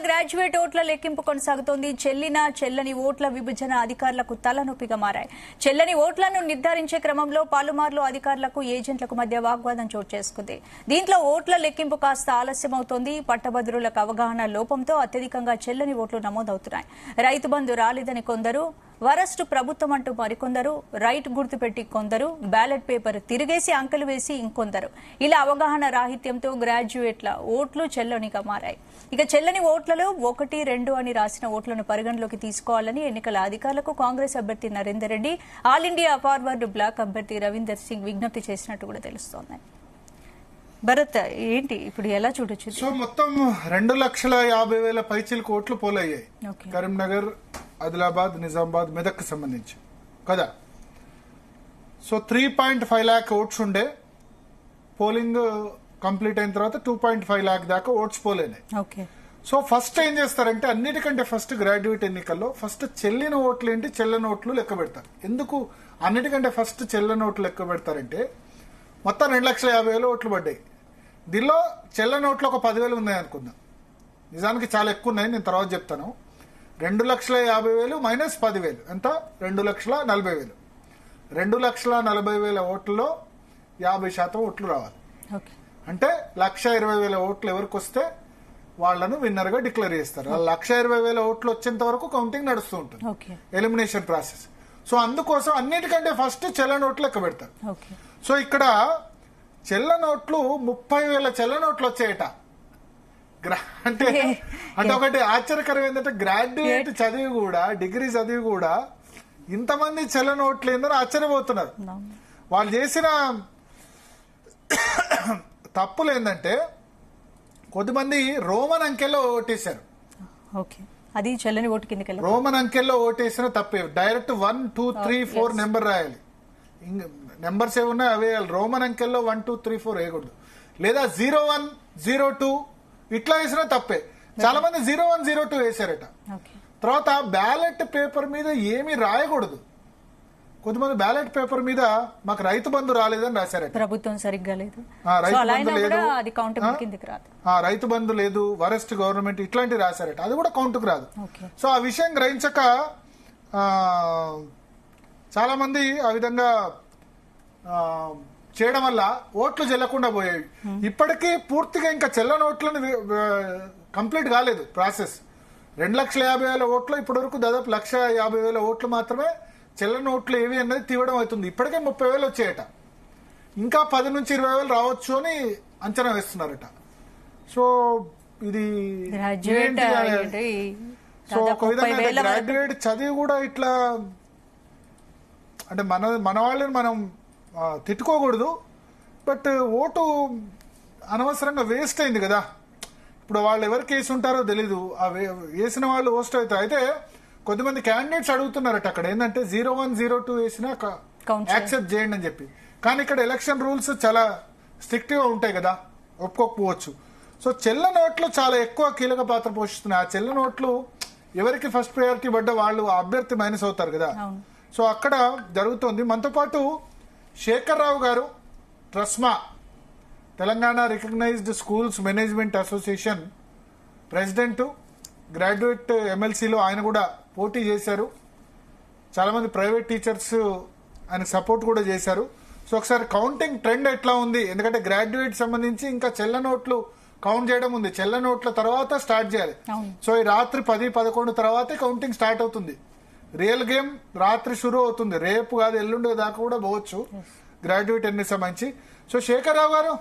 Graduate ఓట్ల లెక్కింపు కొనసాగుతోంది. చెల్లని ఓట్ల విభజన అధికారులకు తలనొప్పిగా మారాయి. చెల్లని ఓట్లను నిర్ధారించే క్రమంలో పలుమార్లు అధికారులకు ఏజెంట్లకు మధ్య వాగ్వాదం చోటు చేసుకుంది. దీంట్లో ఓట్ల లెక్కింపు కాస్త ఆలస్యమవుతోంది. పట్టభద్రులకు అవగాహన లోపంతో అత్యధికంగా చెల్లని ఓట్లు నమోదవుతున్నాయి. రైతు బంధు రాలేదని కొందరు, వరస్ట్ ప్రభుత్వం అంటూ మరికొందరు, రైట్ గుర్తుపెట్టి కొందరు, బ్యాలెట్ పేపర్ తిరిగేసి అంకెలు వేసి ఇంకొందరు. ఇలా అవగాహన రాహిత్యంతో గ్రాడ్యుయేట్ల ఓట్లు చెల్లనిగా మారాయి. ఇక చెల్లని ఓట్లలో 1, 2 అని రాసిన ఓట్లను పరిగణలోకి తీసుకోవాలని ఎన్నికల అధికారులకు కాంగ్రెస్ అభ్యర్థి Narender Reddy, All India Forward Bloc అభ్యర్థి రవీందర్ సింగ్ విజ్ఞప్తి చేసినట్టు కూడా తెలుస్తోంది. భరత్, ఏంటి ఇప్పుడు ఎలా చూడొచ్చు? సో మొత్తం 2,50,000 పైచిలకు ఓట్లు పోలయ్యాయి కరీంనగర్, ఆదిలాబాద్, నిజామాబాద్, మెదక్ సంబంధించి కదా. సో 3.5 lakh ఓట్స్ ఉండే. పోలింగ్ కంప్లీట్ అయిన తర్వాత 2.5 lakh దాకా ఓట్స్ పోలేనాయి. సో ఫస్ట్ ఏం చేస్తారంటే, అన్నిటికంటే ఫస్ట్ గ్రాడ్యుయేట్ ఎన్నికల్లో ఫస్ట్ చెల్లిన ఓట్లు ఏంటి, చెల్లని ఓట్లు లెక్క పెడతారు. ఎందుకు అన్నిటికంటే ఫస్ట్ చెల్లని ఓట్లు లెక్క పెడతారంటే, మొత్తం 2,50,000 ఓట్లు పడ్డాయి. దీనిలో చెల్లని ఓట్లు ఒక 10,000 ఉన్నాయి అనుకుందాం. నిజానికి చాలా ఎక్కువ ఉన్నాయి, నేను తర్వాత చెప్తాను. 2,50,000 మైనస్ 10,000 ఎంత? 2,40,000. 2,40,000 ఓట్లలో 50% ఓట్లు రావాలి. అంటే 1,20,000 ఓట్లు ఎవరికి వస్తే వాళ్లను విన్నర్ గా డిక్లేర్ చేస్తారు. 1,20,000 ఓట్లు వచ్చేంత వరకు కౌంటింగ్ నడుస్తూ ఉంటుంది, ఎలిమినేషన్ ప్రాసెస్. సో అందుకోసం అన్నిటికంటే ఫస్ట్ చెల్లని ఓట్లు లెక్క పెడతారు. సో ఇక్కడ చెల్లనోట్లు 30,000 చెల్లనోట్లు వచ్చాయట. అంటే ఒకటి ఆశ్చర్యకరం ఏంటంటే, గ్రాడ్యుయేట్ చదివి కూడా, డిగ్రీ చదివి కూడా ఇంతమంది చెల్లనోట్లు ఏందని ఆశ్చర్యపోతున్నారు. వాళ్ళు చేసిన తప్పులు ఏంటంటే, కొద్దిమంది రోమన్ అంకెల్లో ఓటేశారు. అది చెల్లని ఓటు కింద. రోమన్ అంకెల్లో ఓటేసిన తప్పే. డైరెక్ట్ 1, 2, 3, 4 నెంబర్ రాయాలి. నెంబర్స్ ఏమున్నాయి అవే వేయాలి. రోమన్ అంకెల్లో 1, 2, 3, 4 వేయకూడదు. లేదా 01, 02 ఇట్లా వేసినా తప్పే. చాలా మంది 01, 02 వేశారట. తర్వాత బ్యాలెట్ పేపర్ మీద ఏమీ రాయకూడదు. కొంతమంది బ్యాలెట్ పేపర్ మీద మాకు రైతు బంధు రాలేదని రాశారట. ప్రభుత్వం సరిగ్గా లేదు, రైతు బంధు లేదు, వరస్ట్ గవర్నమెంట్ ఇట్లాంటివి రాశారట. అది కూడా కౌంటుకు రాదు. సో ఆ విషయం గ్రహించక చాలా మంది ఆ విధంగా చేయడం వల్ల ఓట్లు చెల్లకుండా పోయాయి. ఇప్పటికీ పూర్తిగా ఇంకా చెల్లని ఓట్లను కంప్లీట్ కాలేదు ప్రాసెస్. 2,50,000 ఓట్లు ఇప్పటి వరకు దాదాపు 1,50,000 ఓట్లు మాత్రమే చెల్లని ఓట్లు ఏవి అనేది తీయడం అవుతుంది. ఇప్పటికే 30,000 వచ్చాయట. ఇంకా 10 నుంచి 20,000 రావచ్చు అని అంచనా వేస్తున్నారట. సో ఇది సో ఒక విధంగా గ్రాడ్యుయేట్ చదివి కూడా ఇట్లా అంటే మన వాళ్ళని మనం తిట్టుకోకూడదు. బట్ ఓటు అనవసరంగా వేస్ట్ అయింది కదా. ఇప్పుడు వాళ్ళు ఎవరికి వేసి ఉంటారో తెలీదు, వేసిన వాళ్ళు వేస్ట్ అవుతారు. అయితే కొద్దిమంది క్యాండిడేట్స్ అడుగుతున్నారట అక్కడ ఏంటంటే 01, 02 వేసినా యాక్సెప్ట్ చేయండి అని చెప్పి. కానీ ఇక్కడ ఎలక్షన్ రూల్స్ చాలా స్ట్రిక్ట్ గా ఉంటాయి కదా, ఒప్పుకోకపోవచ్చు. సో చెల్లని ఓట్లు చాలా ఎక్కువ కీలక పాత్ర పోషిస్తున్నాయి. ఆ చెల్లని ఓట్లు ఎవరికి ఫస్ట్ ప్రయారిటీ పడ్డా వాళ్ళు అభ్యర్థి మైనస్ అవుతారు కదా. సో అక్కడ జరుగుతోంది. మనతో పాటు శేఖర్ రావు గారు, TRSMA Telangana recognised schools management association president, graduate ఎమ్మెల్సీలో ఆయన కూడా పోటీ చేశారు. చాలా మంది ప్రైవేట్ టీచర్స్ ఆయనకు సపోర్ట్ కూడా చేశారు. సో ఒకసారి కౌంటింగ్ ట్రెండ్ ఎట్లా ఉంది, ఎందుకంటే గ్రాడ్యుయేట్ సంబంధించి ఇంకా చెల్లనోట్లు కౌంట్ చేయడం ఉంది. చెల్లనోట్ల తర్వాత స్టార్ట్ చేయాలి. సో ఈ రాత్రి 10, 11 తర్వాతే కౌంటింగ్ స్టార్ట్ అవుతుంది. రియల్ గేమ్ రాత్రి షురూ అవుతుంది. రేపు కాదు, ఎల్లుండి దాకా కూడా పోవచ్చు గ్రాడ్యుయేట్ ఎన్ని సంబంధించి. సో శేఖర్ రావు గారు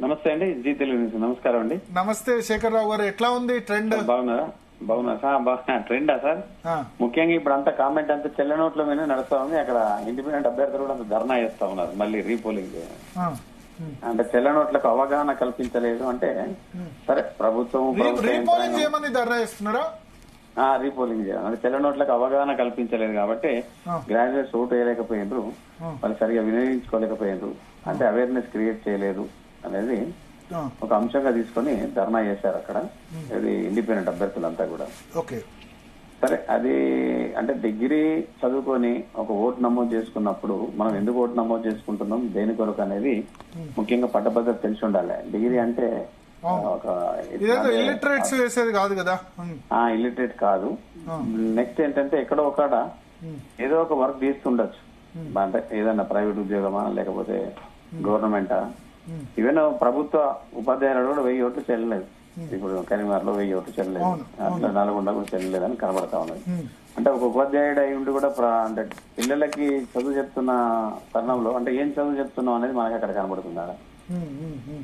నమస్తే అండి. జీ తెలుగు నమస్కారం అండి. నమస్తే శేఖర్ రావు గారు, ఎట్లా ఉంది ట్రెండ్? బాగున్నా ట్రెండా సార్? ముఖ్యంగా ఇప్పుడు అంతా కామెంట్ అంతా చెల్లనోట్ల మీద నడుస్తా ఉంది. అక్కడ ఇండిపెండెంట్ అభ్యర్థులు కూడా అంత ధర్నా చేస్తా ఉన్నారు మళ్ళీ రీపోలింగ్. అంటే చెల్లనోట్లకు అవగాహన కల్పించలేదు అంటే సరే ప్రభుత్వం రీపోలింగ్ చేయాలి. అంటే చెల్లనోట్లకు అవగాహన కల్పించలేదు కాబట్టి గ్రాడ్యుయేట్స్ ఓటు వేయలేకపోయినారు, వాళ్ళు సరిగా వినియోగించుకోలేకపోయినారు, అంటే అవేర్నెస్ క్రియేట్ చేయలేదు అనేది ఒక అంశంగా తీసుకొని ధర్నా చేశారు అక్కడ. ఇది ఇండిపెండెంట్ అభ్యర్థులంతా కూడా. సరే, అది అంటే డిగ్రీ చదువుకొని ఒక ఓటు నమోదు చేసుకున్నప్పుడు మనం ఎందుకు ఓటు నమోదు చేసుకుంటున్నాం, దేని కొరకు అనేది ముఖ్యంగా పట్టభద్రత తెలిసి ఉండాలి. డిగ్రీ అంటే ఇల్లిటరేట్స్ వేసేది కాదు కదా. ఇల్లిటరేట్ కాదు. నెక్స్ట్ ఏంటంటే ఎక్కడో ఒకడ ఏదో ఒక వర్క్ చేస్తుండొచ్చు, అంటే ఏదన్నా ప్రైవేట్ ఉద్యోగమా లేకపోతే గవర్నమెంటా. ఈవెన్ ప్రభుత్వ ఉపాధ్యాయులు కూడా 1000 ఓట్లు చెల్లలేదు. ఇప్పుడు కరీంనగర్ లో 1000 ఓట్లు చెల్లలేదు, అట్లా నల్గొండ కూడా చెల్లలేదని కనబడతా ఉన్నది. అంటే ఒక ఉపాధ్యాయుడు అయి ఉండి కూడా అంటే పిల్లలకి చదువు చెప్తున్న తరుణంలో అంటే ఏం చదువు చెప్తున్నాం అనేది మనకి అక్కడ కనబడుతుందా?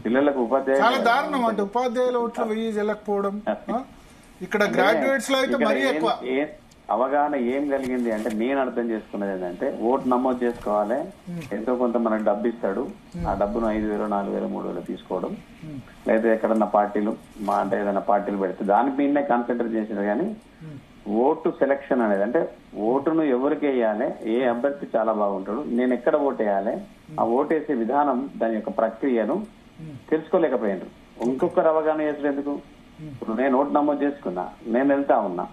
పిల్లలకు చాలా దారుణం అంటే ఉపాధ్యాయుల ఓట్లు 1000 చెల్లకపోవడం. ఇక్కడ గ్రాడ్యుయేట్స్ లో అయితే మరీ ఎక్కువ. అవగాహన ఏం కలిగింది అంటే నేను అర్థం చేసుకున్నది ఏంటంటే ఓటు నమోదు చేసుకోవాలి, ఎంతో కొంత మనకు డబ్బు ఇస్తాడు, ఆ డబ్బును 5000, 4000, 3000 తీసుకోవడం, లేదా ఎక్కడన్నా పార్టీలు అంటే ఏదైనా పార్టీలు పెడితే దాని మీదనే కాన్సన్ట్రేట్ చేసినారు. కానీ ఓటు సెలక్షన్ అనేది అంటే ఓటును ఎవరికి వేయాలి, ఏ అభ్యర్థి చాలా బాగుంటాడు, నేను ఎక్కడ ఓటు వేయాలి, ఆ ఓటేసే విధానం దాని యొక్క ప్రక్రియను తెలుసుకోలేకపోయారు. ఇంకొకరు అవగాహన చేసిన ఎందుకు? ఇప్పుడు నేను ఓటు నమోదు చేసుకున్నా, నేను వెళ్తా ఉన్నా,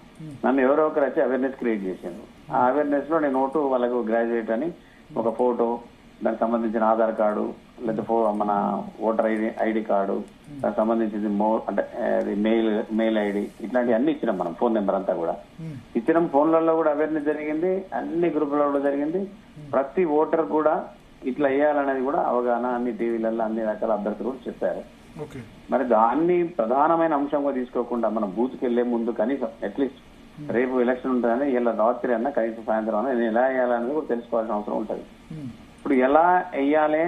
నన్ను ఎవరో ఒకరు వచ్చి అవేర్నెస్ క్రియేట్ చేశాను. ఆ అవేర్నెస్ లో నేను ఓటు వాళ్ళకు గ్రాడ్యుయేట్ అని ఒక ఫోటో, దానికి సంబంధించిన ఆధార్ కార్డు, లేదా మన ఓటర్ ఐడి కార్డు, దానికి సంబంధించింది అంటే మెయిల్ ఐడి, ఇట్లాంటివి అన్ని ఇచ్చినాం మనం. ఫోన్ నెంబర్ అంతా కూడా ఇచ్చినాం. ఫోన్లలో కూడా అవేర్నెస్ జరిగింది, అన్ని గ్రూపులలో కూడా జరిగింది. ప్రతి ఓటర్ కూడా ఇట్లా వేయాలనేది కూడా అవగాహన అన్ని టీవీలలో అన్ని రకాల అభ్యర్థులు కూడా చెప్పారు. మరి దాన్ని ప్రధానమైన అంశంగా తీసుకోకుండా మనం బూత్కి వెళ్లే ముందు కనీసం అట్లీస్ట్ రేపు ఎలక్షన్ ఉంటుందని ఇలా రాత్రి అన్నా కనీసం సాయంత్రం అన్నా నేను ఎలా వేయాలనేది కూడా తెలుసుకోవాల్సిన అవసరం ఉంటుంది. ఇప్పుడు ఎలా వేయాలి,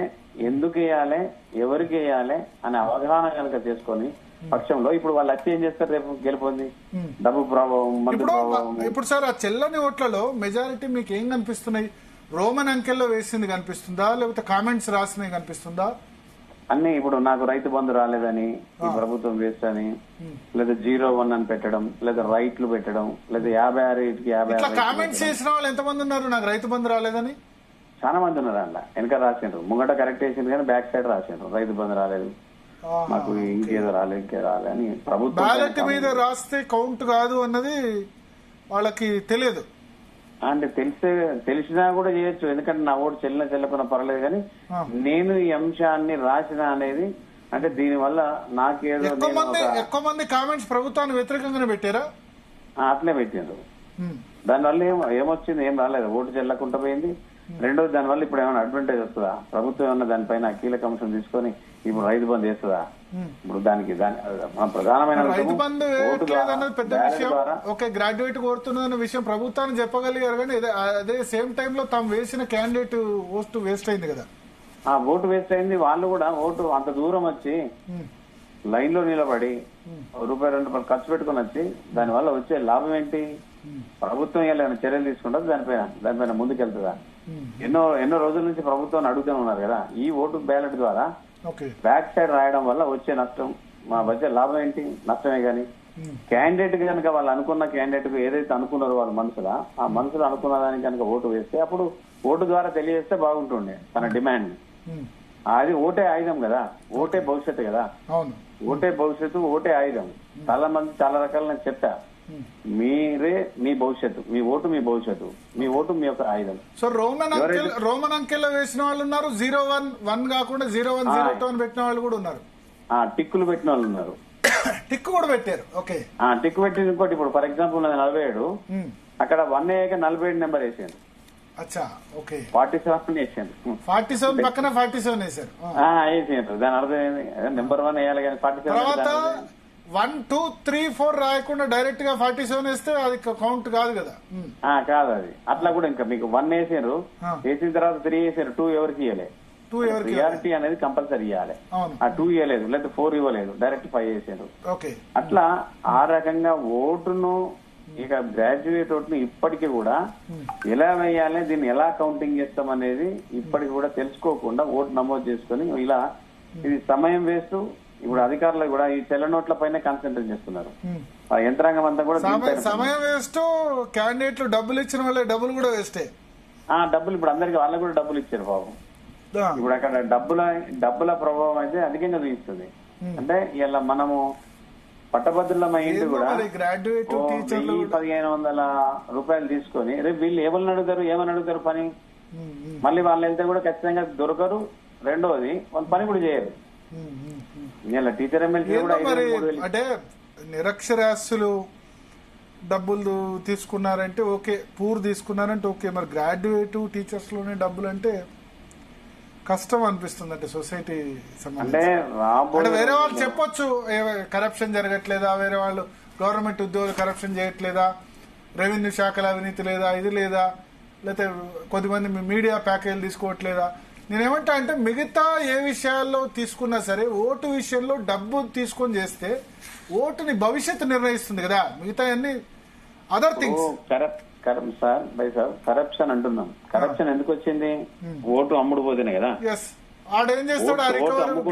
ఎందుకు వేయాలి, ఎవరికి వేయాలి అనే అవగాహన కనుక చేసుకొని పక్షంలో ఇప్పుడు వాళ్ళు వచ్చి ఏం చేస్తారు? రేపు గెలుపొంది డబ్బు ప్రభావం, మధ్య ప్రభావం. ఇప్పుడు సార్ ఆ చెల్లని ఓట్లలో మెజారిటీ మీకు ఏం కనిపిస్తున్నాయి? రోమన్ అంకెల్లో వేసింది కనిపిస్తుందా, లేకపోతే కామెంట్స్ రాసినవి కనిపిస్తుందా? అన్ని ఇప్పుడు నాకు రైతు బంధు రాలేదని, ఈ ప్రభుత్వం వేస్ట్ అని, లేదా 01 అని పెట్టడం, లేదా రైట్లు పెట్టడం, లేదా 56 కామెంట్స్ చేసిన వాళ్ళు ఎంతమంది ఉన్నారు నాకు రైతు బంధు రాలేదని? చాలా మంది ఉన్నారు. అలా వెనక రాసిండ్రు, ముంగట కరెక్ట్ చేసిండ్రు కానీ బ్యాక్ సైడ్ రాసిండ్రు రైతు బంధు రాలేదు, మాకు ఇంకేదో రాలేదు, ఇంకేదో రాలేదు అని. ప్రభుత్వం బ్యాలెట్ మీద రాస్తే కౌంట్ కాదు అన్నది వాళ్ళకి తెలియదు. అంటే తెలిసినా కూడా చేయొచ్చు, ఎందుకంటే నా ఓటు చెల్లకున్నా పర్లేదు. కానీ నేను ఈ అంశాన్ని రాసిన అనేది అంటే దీని వల్ల నాకేదో ఎక్కువ మంది కామెంట్స్ ప్రభుత్వానికి వ్యతిరేకంగానే పెట్టారా? అట్లే పెట్టిండ్రు. దానివల్ల ఏమొచ్చింది? ఏం రాలేదు, ఓటు చెల్లకుండా పోయింది. రెండోది దానివల్ల ఇప్పుడు ఏమైనా అడ్వాంటేజ్ వస్తుందా? ప్రభుత్వం ఏమన్నా దానిపైన కీలక అంశం తీసుకొని ఇప్పుడు రైతు బంధు వేస్తుందా? ఇప్పుడు దానికి ప్రధానమైన రైతు బంధు పెద్ద విషయం. ఓకే, గ్రాడ్యుయేట్ కోరుతున్న విషయం ప్రభుత్వానికి చెప్పగలిగారు, కానీ అదే సేమ్ టైమ్ లో తాము వేసిన క్యాండిడేట్ ఓటు వేస్ట్ అయింది కదా. ఓటు వేస్ట్ అయింది. వాళ్ళు కూడా ఓటు అంత దూరం వచ్చి లైన్ లో నిలబడి ₹2 ఖర్చు పెట్టుకుని వచ్చి దానివల్ల వచ్చే లాభం ఏంటి? ప్రభుత్వం ఏమైనా చర్యలు తీసుకుంటారు దానిపైన ముందుకెళ్తుందా? ఎన్నో రోజుల నుంచి ప్రభుత్వాన్ని అడుగుతూనే ఉన్నారు కదా. ఈ ఓటు బ్యాలెట్ ద్వారా బ్యాక్ సైడ్ రాయడం వల్ల వచ్చే నష్టం, వచ్చే లాభం ఏంటి? నష్టమే. గానీ క్యాండిడేట్ కనుక వాళ్ళు అనుకున్న క్యాండిడేట్ కు ఏదైతే అనుకున్నారో వాళ్ళ మనసులో, ఆ మనసులో అనుకున్న దానికి కనుక ఓటు వేస్తే అప్పుడు ఓటు ద్వారా తెలియజేస్తే బాగుంటుండే తన డిమాండ్. అది ఓటే ఆయుధం కదా, ఓటే భవిష్యత్తు కదా. ఓటే భవిష్యత్తు, ఓటే ఆయుధం. చాలా మంది చాలా రకాల నేను చెప్పా, మీరే మీ భవిష్యత్తు, మీ ఓటు మీ భవిష్యత్తు, మీ ఓటు మీ యొక్క ఆయుధం. సో రోమన్ అంకెల్లో వేసిన వాళ్ళు ఉన్నారు, 01 కాకుండా 01, 02 అని పెట్టిన వాళ్ళు కూడా ఉన్నారు, టిక్కులు పెట్టిన వాళ్ళు ఉన్నారు, టిక్కు కూడా పెట్టారు. ఓకే, టిక్కు పెట్టిన ఇంకోటి. ఇప్పుడు ఫర్ ఎగ్జాంపుల్ 47 అక్కడ 1 అయ్యాక 47 నెంబర్ వేసాను. 47 వేసాను. 47 పక్కన 47 వేసారు. వేసాను. దాని అర్థం నెంబర్ 1 వేయాలి కానీ 47 1, 2, 3, 4 రాయకుండా డైరెక్ట్ గా 47 వేస్తే అది కౌంట్ కాదు కదా. కాదు అది. అట్లా కూడా ఇంకా మీకు 1 వేసారు, వేసిన తర్వాత 3 వేసారు, 2 ఎవరికి ఇవ్వలే. ప్రియారిటీ అనేది కంపల్సరీ ఇవ్వాలి. ఆ 2 ఇవ్వలేదు, లేదా 4 ఇవ్వలేదు, డైరెక్ట్ 5 వేసారు. అట్లా ఆ రకంగా ఓటును ఇక గ్రాడ్యుయేట్ ఓటును ఇప్పటికీ కూడా ఎలా వేయాలి, దీన్ని ఎలా కౌంటింగ్ చేస్తాం అనేది ఇప్పటికి కూడా తెలుసుకోకుండా ఓటు నమోదు చేసుకుని ఇలా ఇది సమయం వేస్తూ ఇప్పుడు అధికారులు కూడా ఈ తెల్ల నోట్ల పైన కాన్సన్ట్రేట్ చేస్తున్నారు. ఆ యంత్రాంగం అంతా కూడా సమయం వేస్ట్. క్యాండిడేట్లు డబ్బులు ఇచ్చిన వాళ్ళే డబ్బులు కూడా వేస్తే డబ్బులు ఇప్పుడు అందరికి వాళ్ళకి కూడా డబ్బులు ఇచ్చారు పాపం. ఇప్పుడు అక్కడ డబ్బుల ప్రభావం అయితే అధికంగా చూపిస్తుంది. అంటే ఇలా మనము పట్టభద్రులమైంది కూడా ₹1,500 తీసుకొని రేపు వీళ్ళు ఏమని అడుగుతారు పని. మళ్ళీ వాళ్ళు వెళ్తే కూడా ఖచ్చితంగా దొరకరు. రెండోది వాళ్ళు పని కూడా చేయరు. ఇలా టీచర్ ఎమ్మెల్సీ కూడా మరి అంటే నిరక్షరాస్యులు డబ్బులు తీసుకున్నారంటే ఓకే, పూర్ తీసుకున్నారంటే ఓకే, మరి గ్రాడ్యుయేట్ టీచర్స్ లోనే డబ్బులు అంటే కష్టం అనిపిస్తుంది. అంటే సొసైటీ అంటే వేరే వాళ్ళు చెప్పొచ్చు కరప్షన్ జరగట్లేదా, వేరే వాళ్ళు గవర్నమెంట్ ఉద్యోగులు కరప్షన్ చేయట్లేదా, రెవెన్యూ శాఖల అవినీతి లేదా, ఇది లేదా, లేకపోతే కొద్దిమంది మీడియా ప్యాకేజీలు తీసుకోవట్లేదా. నేనేమంటా అంటే మిగతా ఏ విషయాల్లో తీసుకున్నా సరే ఓటు విషయంలో డబ్బు తీసుకొని చేస్తే ఓటుని భవిష్యత్తు నిర్ణయిస్తుంది కదా, మిగతా అన్ని other things. Sir by sir corruption అంటున్నాం. కరప్షన్ ఎందుకు వచ్చింది? ఓటు అమ్ముడు పోతేనే కదా. ఆడేం చేస్తాడు,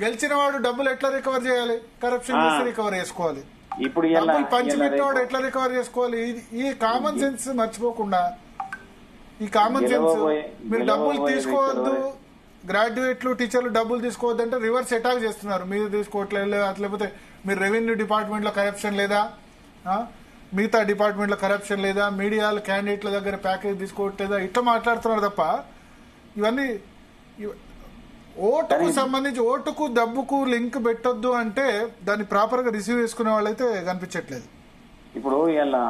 గెలిచిన వాడు డబ్బులు ఎట్లా రికవర్ చేయాలి, కరప్షన్ చేసి రికవర్ చేసుకోవాలి. ఇప్పుడు పంచిపెట్టేవాడు ఎట్లా రికవర్ చేసుకోవాలి, ఈ కామన్ సెన్స్ మర్చిపోకుండా, ఈ కామన్ సెన్స్ మీరు డబ్బులు తీసుకోవద్దు, గ్రాడ్యుయేట్లు టీచర్లు డబ్బులు తీసుకోవద్దు అంటే రివర్స్ అటాక్ చేస్తున్నారు. మీరు తీసుకోవట్లేదు, లేకపోతే మీరు రెవెన్యూ డిపార్ట్మెంట్ లో కరప్షన్ లేదా, మిగతా డిపార్ట్మెంట్ లో కరప్షన్ లేదా, మీడియాలు క్యాండిడేట్ల దగ్గర ప్యాకేజ్ తీసుకోవట్లేదా, ఇట్లా మాట్లాడుతున్నారు తప్ప ఇవన్నీ ఓటుకు సంబంధించి ఓటుకు డబ్బుకు లింక్ పెట్టొద్దు అంటే దాన్ని ప్రాపర్ గా రిసీవ్ చేసుకునే వాళ్ళైతే కనిపించట్లేదు. ఇప్పుడు ఇలా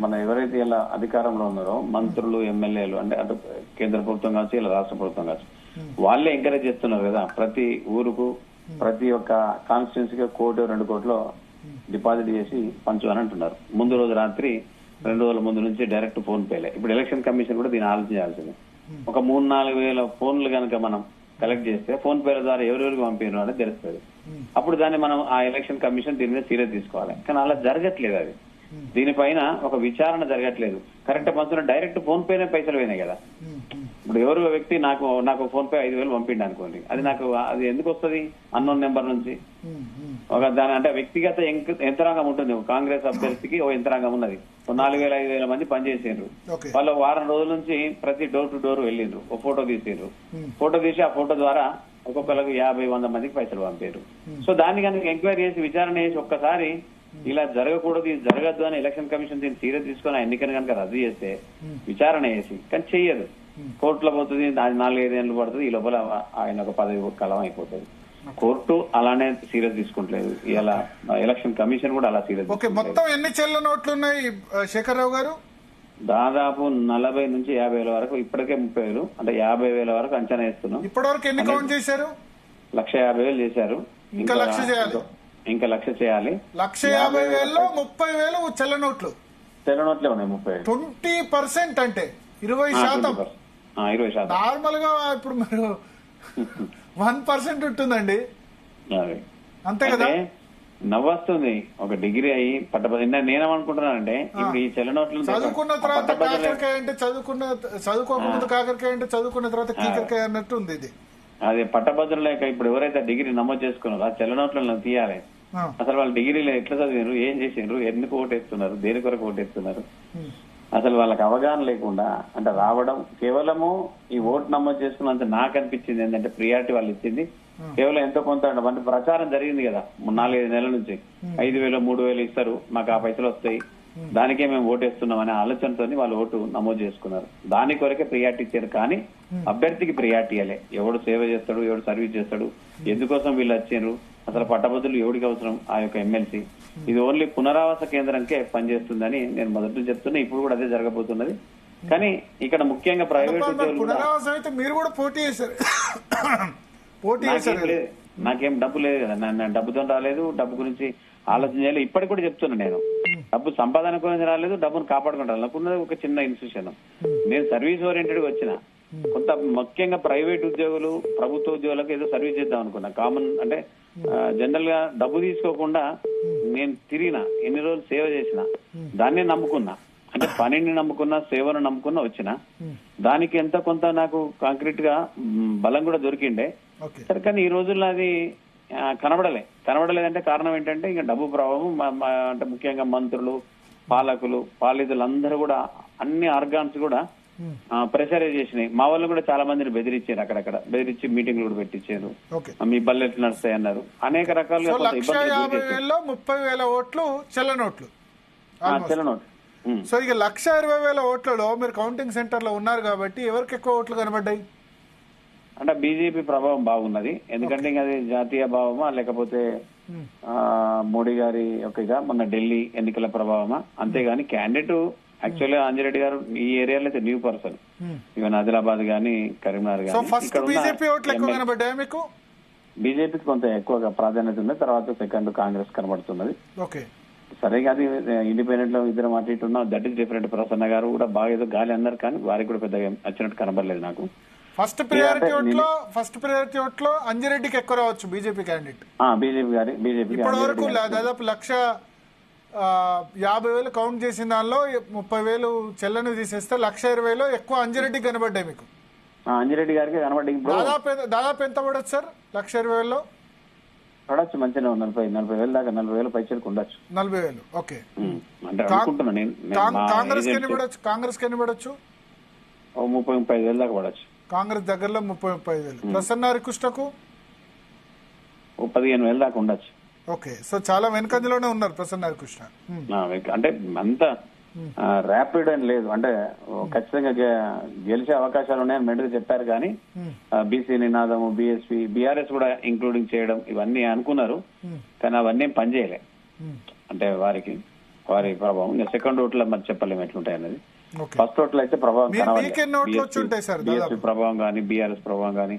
మన ఎవరైతే ఇలా అధికారంలో ఉన్నారో మంత్రులు, ఎమ్మెల్యేలు, అంటే అటు కేంద్ర ప్రభుత్వం కావచ్చు, ఇలా రాష్ట్ర ప్రభుత్వం కావచ్చు, వాళ్ళే ఎంకరేజ్ చేస్తున్నారు కదా. ప్రతి ఊరుకు, ప్రతి ఒక్క కాన్స్టిట్యున్సీకి 1 కోటి 2 కోట్లు డిపాజిట్ చేసి పంచు అని అంటున్నారు. ముందు రోజు రాత్రి 2 రోజుల ముందు నుంచి డైరెక్ట్ ఫోన్ పేలే. ఇప్పుడు ఎలక్షన్ కమిషన్ కూడా దీన్ని ఆలోచించాల్సింది. ఒక 3-4 వేల ఫోన్లు కనుక మనం కలెక్ట్ చేస్తే ఫోన్ పేల ద్వారా ఎవరెవరికి పంపినారు అనేది తెలుస్తుంది. అప్పుడు దాన్ని మనం ఆ ఎలక్షన్ కమిషన్ దీని మీద సీరియస్ తీసుకోవాలి. కానీ అలా జరగట్లేదు. అది దీనిపైన ఒక విచారణ జరగట్లేదు. కరెక్ట్ పంచున్న డైరెక్ట్ ఫోన్ పేనే పైసలు పోయినాయి కదా. ఇప్పుడు ఎవరు వ్యక్తి నాకు ఫోన్ పే 5,000 పంపిండి అనుకోండి, అది నాకు అది ఎందుకు వస్తుంది? అన్నోన్ నెంబర్ నుంచి. ఒక దాని అంటే వ్యక్తిగత యంత్రాంగం ఉంటుంది. కాంగ్రెస్ అభ్యర్థికి ఓ యంత్రాంగం ఉన్నది. 4,000-5,000 మంది పనిచేసిండ్రు. వాళ్ళు వారం రోజుల నుంచి ప్రతి డోర్ టు డోర్ వెళ్ళిండ్రు, ఓ ఫోటో తీసిండ్రు. ఫోటో తీసి ఆ ఫోటో ద్వారా ఒక్కొక్కరికి 50-100 మందికి పైసలు పంపారు. సో దాన్ని కనుక ఎంక్వైరీ చేసి విచారణ చేసి ఒక్కసారి ఇలా జరగకూడదు, ఇది జరగద్దు అని ఎలక్షన్ కమిషన్ దీన్ని సీరియస్ తీసుకుని ఆ ఎన్నికను కనుక రద్దు చేస్తే, విచారణ చేసి, కానీ చెయ్యదు. కోర్టులో పోతుంది, అది 4-5 ఏళ్ళు పడుతుంది. ఈ లోపల ఆయన ఒక పదవి కాలం అయిపోతుంది. కోర్టు అలానే సీరియస్ తీసుకుంటలేదు. ఇలా ఎలక్షన్ కమిషన్ కూడా అలా సీరియస్. మొత్తం ఎన్ని చెల్ల నోట్లు ఉన్నాయి శేఖర్రావు గారు? దాదాపు 40 నుంచి 50 వేల వరకు, ఇప్పటికే 30,000 అంటే 50,000 వరకు అంచనా వేస్తున్నాం. ఇప్పటి వరకు ఎన్ని కౌంట్ చేశారు? 1,50,000 చేశారు. ఇంకా 1,00,000 చేయాలి. ఇంకా 1,00,000 చేయాలి. 1,50,000లో 30,000 చెల్ల నోట్లు. చెల్ల నోట్లే ఉన్నాయి 30. 20% అంటే 20%. 20%. నార్మల్ గా ఇప్పుడు మీరు 1% ఉంటుందండి, అంతే కదా. నవ్వొస్తుంది. ఒక డిగ్రీ అయ్యి నేనేమనుకుంటున్నానంటే ఇప్పుడు ఈ చెల్ల నోట్లు చదువుకున్న తర్వాత కాకరకాయ అంటే చదువుకోకముందు కాకరకాయ అంటే చదువుకున్న తర్వాత కీకరకాయ అన్నట్టు ఉంది ఇది. అది పట్టభద్రులు లేక ఇప్పుడు ఎవరైతే డిగ్రీ నమోదు చేసుకున్నారో ఆ చెల్ల నోట్లను తీయాలి. అసలు వాళ్ళు డిగ్రీలో ఎట్లా చదివారు, ఏం చేసిండ్రు, ఎందుకు ఓటేస్తున్నారు, దేని కొరకు ఓటేస్తున్నారు, అసలు వాళ్ళకి అవగాహన లేకుండా అంటే రావడం. కేవలము ఈ ఓటు నమోదు చేసుకున్నంత నాకు అనిపించింది ఏంటంటే ప్రియారిటీ వాళ్ళు ఇచ్చింది కేవలం ఎంతో కొంత అంటే ప్రచారం జరిగింది కదా 4-5 నెలల నుంచి. 5,000 3,000 ఇస్తారు, మాకు ఆ పైసలు వస్తాయి, దానికే మేము ఓటేస్తున్నాం అనే ఆలోచనతో వాళ్ళు ఓటు నమోదు చేసుకున్నారు. దాని కొరకే ప్రియారిటీ ఇచ్చారు. కానీ అభ్యర్థికి ప్రియారిటీ ఇవ్వలే. ఎవడు సేవ చేస్తాడు, ఎవడు సర్వీస్ చేస్తాడు, ఎందుకోసం వీళ్ళు వచ్చారు, అసలు పట్టభద్రులు ఎవడికి అవసరం ఆ యొక్క ఎమ్మెల్సీ. ఇది ఓన్లీ పునరావాస కేంద్రంకే పనిచేస్తుందని నేను మొదటి చెప్తున్నా. ఇప్పుడు కూడా అదే జరగబోతున్నది. కానీ ఇక్కడ ముఖ్యంగా ప్రైవేట్ ఉద్యోగులు నాకేం డబ్బు లేదు కదా, డబ్బుతో రాలేదు, డబ్బు గురించి ఆలోచన చేయలేదు. ఇప్పటికి కూడా చెప్తున్నా, నేను డబ్బు సంపాదన గురించి రాలేదు, డబ్బును కాపాడుకుంటాను. నాకున్నది ఒక చిన్న ఇన్స్టిట్యూషన్. నేను సర్వీస్ ఓరియంటెడ్ గా వచ్చిన. కొంత ముఖ్యంగా ప్రైవేట్ ఉద్యోగులు, ప్రభుత్వ ఉద్యోగులకు ఏదో సర్వీస్ చేద్దాం అనుకున్నా. కామన్ అంటే జనరల్ గా డబ్బు తీసుకోకుండా నేను తిరిగిన, ఎన్ని రోజులు సేవ చేసిన, దాన్నే నమ్ముకున్నా. అంటే పనిని నమ్ముకున్నా, సేవను నమ్ముకున్నా వచ్చిన. దానికి ఎంత కొంత నాకు కాంక్రీట్ గా బలం కూడా దొరికిండే. సరే, కానీ ఈ రోజుల్లో అది కనబడలేదంటే కారణం ఏంటంటే ఇంకా డబ్బు ప్రభావం. అంటే ముఖ్యంగా మంత్రులు, పాలకులు, పాలితులందరూ కూడా అన్ని ఆర్గాన్స్ కూడా ప్రెషరైజ్ చేసినాయి. మా వాళ్ళు కూడా చాలా మందిని బెదిరించారు, అక్కడక్కడ బెదిరించి మీటింగ్లు కూడా పెట్టించారు. మీ బల్లెట్లు నడుస్తాయి అన్నారు. అనేక రకాలుగా 30,000 ఓట్లు చెల్ల నోట్లు. సో ఇక 1,20,000 ఓట్లలో మీరు కౌంటింగ్ సెంటర్ లో ఉన్నారు కాబట్టి ఎవరికి ఎక్కువ ఓట్లు కనబడ్డాయి? అంటే బీజేపీ ప్రభావం బాగున్నది. ఎందుకంటే ఇంకా అది జాతీయ భావమా లేకపోతే మోడీ గారి యొక్క మొన్న ఢిల్లీ ఎన్నికల ప్రభావమా, అంతేగాని క్యాండిడేట్ యాక్చువల్గా అంజిరెడ్డి గారు ఈ ఏరియాలో అయితే న్యూ పర్సన్. ఈవెన్ ఆదిలాబాద్ గానీ కరీంనగర్ గానీ బీజేపీకి కొంత ఎక్కువగా ప్రాధాన్యత ఉంది. తర్వాత సెకండ్ కాంగ్రెస్ కనబడుతున్నది. సరిగా అది ఇండిపెండెంట్ లో ఇద్దరు అటు ఇటు ఉన్నా, దట్ ఈస్ డిఫరెంట్. ప్రసన్న గారు కూడా బాగా ఏదో గాలి అన్నారు, కానీ వారికి కూడా పెద్దగా వచ్చినట్టు కనబడలేదు నాకు. ఫస్ట్ ప్రయారిటీ ఓట్లో అంజిరెడ్డికి ఎక్కువ రావచ్చు బీజేపీ క్యాండిడేట్. బీజేపీ ఇప్పటి వరకు దాదాపు 1,50,000 కౌంట్ చేసిన దానిలో 30,000 చెల్లని తీసేస్తే 1,20,000 ఎక్కువ అంజిరెడ్డికి కనబడ్డాయి మీకు. అంజిరెడ్డి గారికి కనబడ్డాయి. దాదాపు ఎంత పడచ్చు సార్ 1,20,000లో? పడచ్చు, మంచిగా 40,000 దాకా, 40,000 పైచలకు ఉండొచ్చు. 40,000 ఓకే. అంటే అనుకుంటున్నా కాంగ్రెస్ కి ఎన్ని పడచ్చు? 30,000-35,000 దాకా పడచ్చు. కాంగ్రెస్ దగ్గరలో 30,000-35,000. ప్రసన్న హరికృష్ణకు 15,000 దాకా ఉండొచ్చు. ఓకే, సో చాలా వెనకంజలోనే ఉన్నారు ప్రసన్న హరికృష్ణ. అంటే అంత ర్యాపిడ్ అని లేదు, అంటే ఖచ్చితంగా గెలిచే అవకాశాలు ఉన్నాయని మెండుగా చెప్పారు. కానీ బీసీ నినాదము, బీఎస్పీ, బీఆర్ఎస్ కూడా ఇంక్లూడింగ్ చేయడం ఇవన్నీ అనుకున్నారు, కానీ అవన్నీ పనిచేయలే. అంటే వారి ప్రభావం ఇంకా సెకండ్ ఓట్లో మరి చెప్పలేము ఎట్లుంటాయి అనేది. ఫస్ట్ ఓట్లో అయితే ప్రభావం బీఎస్పీ ప్రభావం కానీ, బీఆర్ఎస్ ప్రభావం కానీ,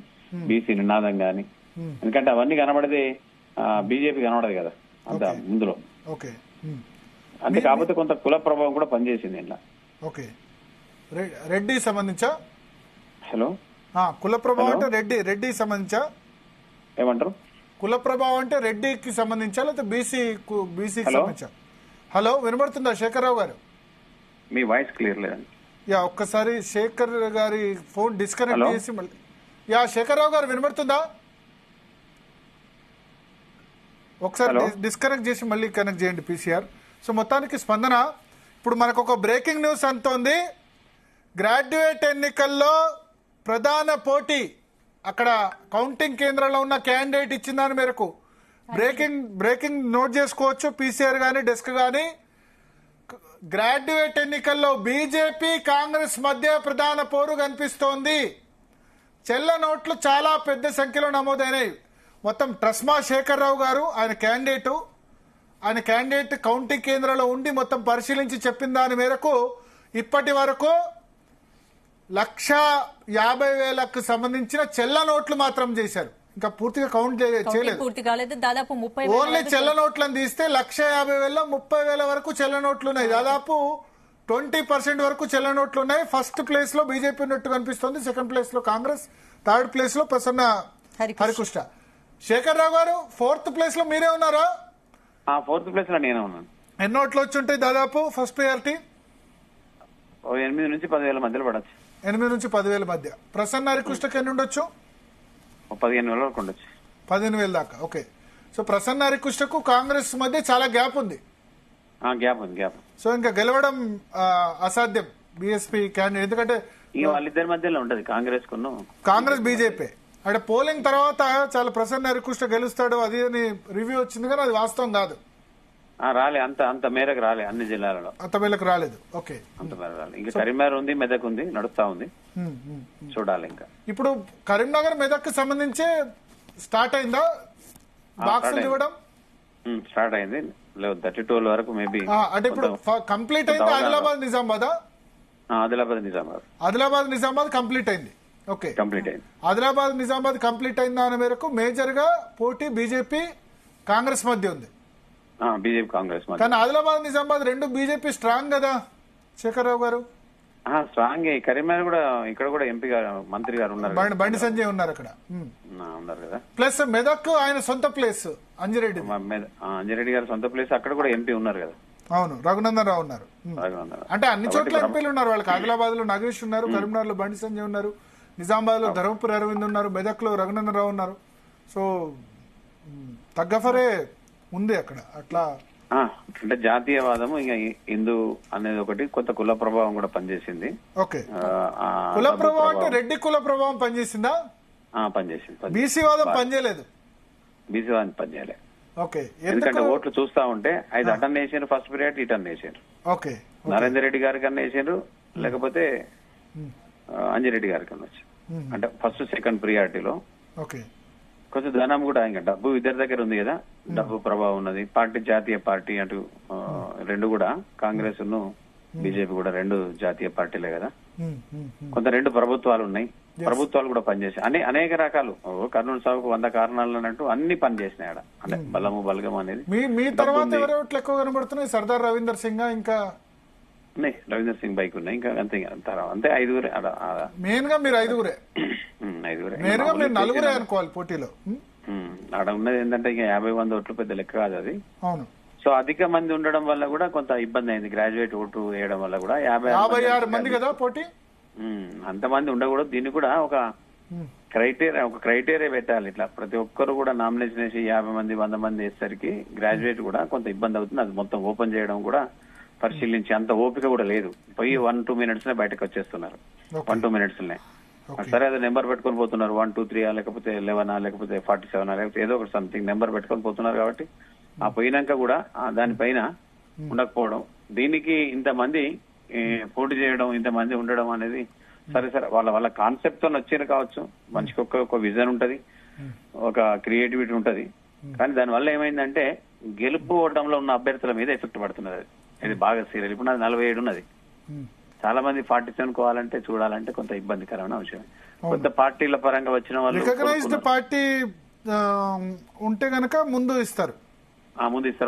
బీసీ నినాదం కానీ, ఎందుకంటే అవన్నీ కనబడితే బీజేపీ కనబడదు కదా అంత ముందులో. అంటే కాకపోతే కొంత కుల ప్రభావం కూడా పనిచేసింది ఇలా. ఓకే, రెడ్డి సంబంధించా? హలో, కుల ప్రభావం అంటే రెడ్డి సంబంధించా? ఏమంటారు? కుల ప్రభావం అంటే రెడ్డికి సంబంధించా లేకపోతే బీసీకి సంబంధించా? హలో, వినబడుతుందా శేఖర్రావు గారు? మీ వాయిస్ క్లియర్ లేదండి. ఒక్కసారి శేఖర్ గారి ఫోన్ డిస్కనెక్ట్ చేసి మళ్ళీ. శేఖర్రావు గారు వినబడుతుందా? ఒకసారి డిస్కనెక్ట్ చేసి మళ్ళీ కనెక్ట్ చేయండి పీసీఆర్. సో మొత్తానికి స్పందన, ఇప్పుడు మనకు ఒక బ్రేకింగ్ న్యూస్ అంతోంది. గ్రాడ్యుయేట్ ఎన్నికల్లో ప్రధాన పోటీ అక్కడ కౌంటింగ్ కేంద్రంలో ఉన్న క్యాండిడేట్ ఇచ్చిన దాని మేరకు బ్రేకింగ్ నోట్ చేసుకోవచ్చు పీసీఆర్ గానీ డెస్క్ గానీ. గ్రాడ్యుయేట్ ఎన్నికల్లో బీజేపీ కాంగ్రెస్ మధ్య ప్రధాన పోరు కనిపిస్తోంది. చెల్ల నోట్లు చాలా పెద్ద సంఖ్యలో నమోదైనాయి. మొత్తం ట్రస్మా శేఖర్రావు గారు ఆయన క్యాండిడేట్ కౌంటింగ్ కేంద్రంలో ఉండి మొత్తం పరిశీలించి చెప్పిన దాని మేరకు ఇప్పటి వరకు 1,50,000కు సంబంధించిన చెల్ల నోట్లు మాత్రం చేశారు. ఇంకా పూర్తిగా కౌంట్ చేయలేదు. దాదాపు ఓన్లీ చెల్ల నోట్లను తీస్తే 1,50,000లో 30,000 వరకు చెల్ల నోట్లు ఉన్నాయి. దాదాపు 20% వరకు చెల్ల నోట్లు ఉన్నాయి. ఫస్ట్ ప్లేస్ లో బీజేపీ ఉన్నట్టు కనిపిస్తుంది, సెకండ్ ప్లేస్ లో కాంగ్రెస్, థర్డ్ ప్లేస్ లో ప్రసన్న హరికృష్ణ. శేఖర్రావు గారు ఫోర్త్ ప్లేస్ లో మీరే ఉన్నారా? ఫోర్త్ ప్లేస్ లో నేనే ఉన్నాను. ఎన్ని నోట్లు వచ్చి ఉంటాయి దాదాపు ఫస్ట్ ప్రయారిటీ? 8 నుంచి 10,000 మధ్యలో పడచ్చు. 8 నుంచి 10,000 మధ్య. ప్రసన్న హరికృష్ణకి ఎన్ని ఉండొచ్చు? 15,000 వరకు ఉండొచ్చు. 15,000 దాకా. ఓకే, సో ప్రసన్న హరికృష్ణకు కాంగ్రెస్ మధ్య చాలా గ్యాప్ ఉంది. గ్యాప్. సో ఇంకా గెలవడం అసాధ్యం బీఎస్పీ క్యాండిడేట్, ఎందుకంటే వాళ్ళిద్దరి మధ్యలో ఉంటది కాంగ్రెస్ బీజేపీ. అంటే పోలింగ్ తర్వాత చాలా ప్రసన్న హరికృష్ణ గెలుస్తాడు అది అని రివ్యూ వచ్చింది, కానీ అది వాస్తవం కాదు. రాలే, అంత మేరకు రాలే, అన్ని జిల్లాలలో అంత మేరకు రాలేదు. ఓకే, అంత మేరకు రాలేదు. ఇంకా కరీంనగర్ ఉంది, మెదక్ ఉంది, నడుస్తా ఉంది, చూడాలి. ఇంకా ఇప్పుడు కరీంనగర్ మెదక్ సంబంధించి స్టార్ట్ అయిందా బాక్స్ ఇవ్వడం? స్టార్ట్ అయింది, 32 వరకు మేబీ. అంటే ఇప్పుడు కంప్లీట్ అయింది. ఆదిలాబాద్ నిజామాబాద్ కంప్లీట్ అయింది. ఓకే, కంప్లీట్ అయింది. ఆదిలాబాద్ నిజామాబాద్ కంప్లీట్ అయిన దాని మేరకు మేజర్ గా పోటీ బీజేపీ కాంగ్రెస్ మధ్య ఉంది. బీజేపీ కాంగ్రెస్ మధ్య. కానీ ఆదిలాబాద్ నిజామాబాద్ రెండు బీజేపీ స్ట్రాంగ్ కదా శేఖర్రావు గారు? స్ట్రాంగ్. కరీంనగర్ కూడా, ఇక్కడ కూడా ఎంపీ గారు, మంత్రి గారు ఉన్నారు, బండి సంజయ్ ఉన్నారు అక్కడ ఉన్నారు కదా. ప్లస్ మెదక్ ఆయన సొంత ప్లేస్ అంజిరెడ్డి గారు సొంత ప్లేస్, అక్కడ కూడా ఎంపీ ఉన్నారు కదా. అవును, రఘునందన్ రావు ఉన్నారు. అంటే అన్ని చోట్ల ఎంపీలు ఉన్నారు వాళ్ళకి. ఆదిలాబాద్ లో నాగేష్ ఉన్నారు, కరీంనగర్ లో బండి సంజయ్ ఉన్నారు, నిజామాబాద్ లో ధర్మపురి అరవింద్ ఉన్నారు, మెదక్ లో రఘునందన్ రావు ఉన్నారు. సో తగ్గఫరే ఉంది అక్కడ. అట్లా అంటే జాతీయవాదము ఇంకా హిందూ అనేది ఒకటి, కొంత కుల ప్రభావం కూడా పనిచేసింది. ఓకే, కుల ప్రభావం అంటే రెడ్డి కుల ప్రభావం పనిచేసిందా? పనిచేసింది. బీసీ వాదం పనిచేయలేదు. బీసీ వాదం పనిచేయలేదు. ఓకే, ఎందుకంటే ఓట్లు చూస్తా ఉంటే 5 అటెండ్ వేసారు, ఫస్ట్ పీరియడ్ ఇటర్న్ వేసారు. ఓకే, నరేందర్ రెడ్డి గారికి అన్న వేసారు, లేకపోతే అంజిరెడ్డి గారికి అన్న వచ్చారు. అంటే ఫస్ట్ సెకండ్ ప్రియారిటీలో. ఓకే. కొంచెం ధనం కూడా ఇంకా డబ్బు ఇద్దరి దగ్గర ఉంది కదా, డబ్బు ప్రభావం ఉన్నది. పార్టీ జాతీయ పార్టీ అటు రెండు కూడా, కాంగ్రెస్ ను బీజేపీ కూడా రెండు జాతీయ పార్టీలే కదా. కొంత రెండు ప్రభుత్వాలు ఉన్నాయి, ప్రభుత్వాలు కూడా పనిచేసాయి. అనేక రకాలు కర్నూలు సాగుకు 100 కారణాలు అన్నట్టు అన్ని పనిచేసినాయి ఆడ. అంటే బలము బలగం అనేది. మీ తర్వాత ఎవరు ఎక్కువ కనబడుతున్నాయి? సర్దార్ రవీందర్ సింగ్ ఇంకా రవీందర్ సింగ్ బైక్ ఉన్నాయి, ఇంకా అంతే అంతే 5గురే. మెయిన్ గా మీరు 5గురే, మీరు 4గురే అనుకోవాలి పోటీలో. ఆడ ఉన్నది ఏంటంటే ఇంకా 50-100 ఓట్లు పెద్ద లెక్క కాదు అది. అవును. సో అధిక మంది ఉండడం వల్ల కూడా కొంత ఇబ్బంది అయింది. గ్రాడ్యుయేట్ ఓటు వేయడం వల్ల కూడా 56 మంది కదా పోటీ. అంతమంది ఉండకూడదు. దీన్ని కూడా ఒక క్రైటీరియా పెట్టాలి. ఇట్లా ప్రతి ఒక్కరు కూడా నామినేషన్ వేసి 50 మంది 100 మంది వేసేసరికి గ్రాడ్యుయేట్ కూడా కొంత ఇబ్బంది అవుతుంది. అది మొత్తం ఓపెన్ చేయడం కూడా పరిశీలించి అంత ఓపిక కూడా లేదు. పోయి 1-2 మినిట్స్ బయటకు వచ్చేస్తున్నారు. 1-2 మినిట్స్ సరే అది నెంబర్ పెట్టుకొని పోతున్నారు. 1, 2, 3 లేకపోతే 11 లేకపోతే 47 లేకపోతే ఏదో ఒక సంథింగ్ నెంబర్ పెట్టుకొని పోతున్నారు. కాబట్టి ఆ పోయినాక కూడా దానిపైన ఉండకపోవడం, దీనికి ఇంతమంది పోటీ చేయడం, ఇంతమంది ఉండడం అనేది సరే వాళ్ళ కాన్సెప్ట్ తో వచ్చారు కావచ్చు. మనిషికి ఒక విజన్ ఉంటది, ఒక క్రియేటివిటీ ఉంటది. కానీ దానివల్ల ఏమైందంటే గెలుపు ఓటంలో ఉన్న అభ్యర్థుల మీద ఎఫెక్ట్ పడుతున్నది. ఇది బాగా సీరియల్. ఇప్పుడు నాది 47 ఉన్నది. చాలా మంది 47 కోవాలంటే చూడాలంటే కొంత ఇబ్బందికరమైన విషయం. కొత్త పార్టీల పరంగా వచ్చిన వాళ్ళు రికగ్నైజ్డ్ పార్టీ ఉంటే గనక ముందు ఇస్తారు.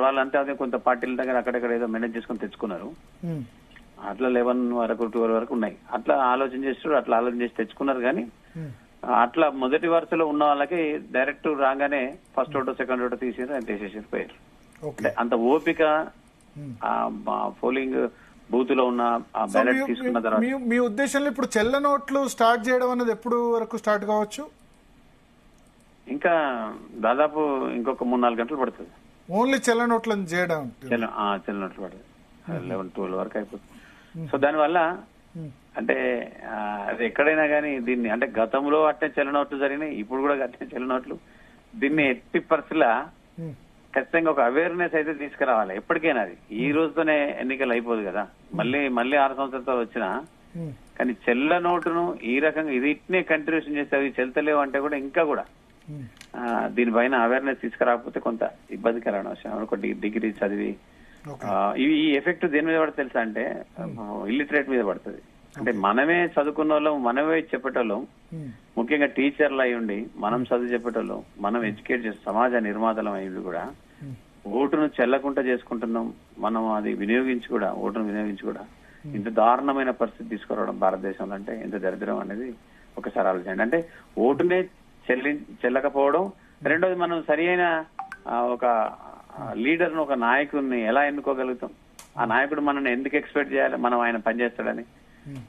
వాళ్ళంతా అదే కొంత పార్టీల దగ్గర అక్కడక్కడ ఏదో మేనేజ్ చేసుకుని తెచ్చుకున్నారు. అట్లా 11 వరకు 12 వరకు ఉన్నాయి. అట్లా ఆలోచన చేసి తెచ్చుకున్నారు. కానీ అట్లా మొదటి వరుసలో ఉన్న వాళ్ళకి డైరెక్ట్ రాగానే ఫస్ట్ ఓటో సెకండ్ ఓటో తీసేసారు పోయారు. అంత ఓపిక పోలింగ్ బూత్ లో ఉన్న బ్యాలెట్ తీసుకున్న తర్వాత. మీ ఉద్దేశంలో ఇప్పుడు చెల్ల నోట్లు స్టార్ట్ చేయడం అనేది ఎప్పుడు వరకు స్టార్ట్ కావచ్చు? ఇంకా దాదాపు ఇంకొక 3-4 గంటలు పడుతుంది. ఓన్లీ చెల్ల నోట్లను చేయడం? చెల్ల నోట్లు పడుతుంది. 11-12 వరకు అయిపోతుంది. సో దానివల్ల అంటే అది ఎక్కడైనా కానీ దీన్ని అంటే గతంలో అట్టే చెల్ల నోట్లు జరిగినాయి, ఇప్పుడు కూడా అట్టే చెల్ల నోట్లు. దీన్ని ఎట్టి పరిస్థితుల్లో ఖచ్చితంగా ఒక అవేర్నెస్ అయితే తీసుకురావాలి ఎప్పటికైనా. అది ఈ రోజుతోనే ఎన్నికలు అయిపోదు కదా, మళ్ళీ 6 సంవత్సరాలతో వచ్చినా. కానీ చెల్ల నోటును ఈ రకంగా ఇది ఇట్నే కంటిన్యూషన్ చేస్తే అవి చెల్తలేవు అంటే కూడా ఇంకా కూడా దీనిపైన అవేర్నెస్ తీసుకురాకపోతే కొంత ఇబ్బందికరమైన విషయం. ఒక డిగ్రీ చదివి ఈ ఎఫెక్ట్ దేని మీద పడుతుంది తెలుసా అంటే ఇల్లిటరేట్ మీద పడుతుంది. అంటే మనమే చదువుకున్న వాళ్ళం, మనమే చెప్పేటోళ్ళం, ముఖ్యంగా టీచర్లు అయి ఉండి మనం చదువు చెప్పేటోళ్ళం, మనం ఎడ్యుకేట్ చేసి సమాజ నిర్మాతలం అయ్యింది కూడా ఓటును చెల్లకుండా చేసుకుంటున్నాం. మనం అది ఓటును వినియోగించి కూడా ఇంత దారుణమైన పరిస్థితి తీసుకురావడం భారతదేశంలో అంటే ఎంత దరిద్రం అనేది ఒకసారి ఆలోచించండి. అంటే ఓటునే చెల్లకపోవడం. రెండోది మనం సరి అయిన ఒక లీడర్ను, ఒక నాయకుడిని ఎలా ఎన్నుకోగలుగుతాం? ఆ నాయకుడు మనల్ని ఎందుకు ఎక్స్పెక్ట్ చేయాలి? మనం ఆయన పనిచేస్తాడని.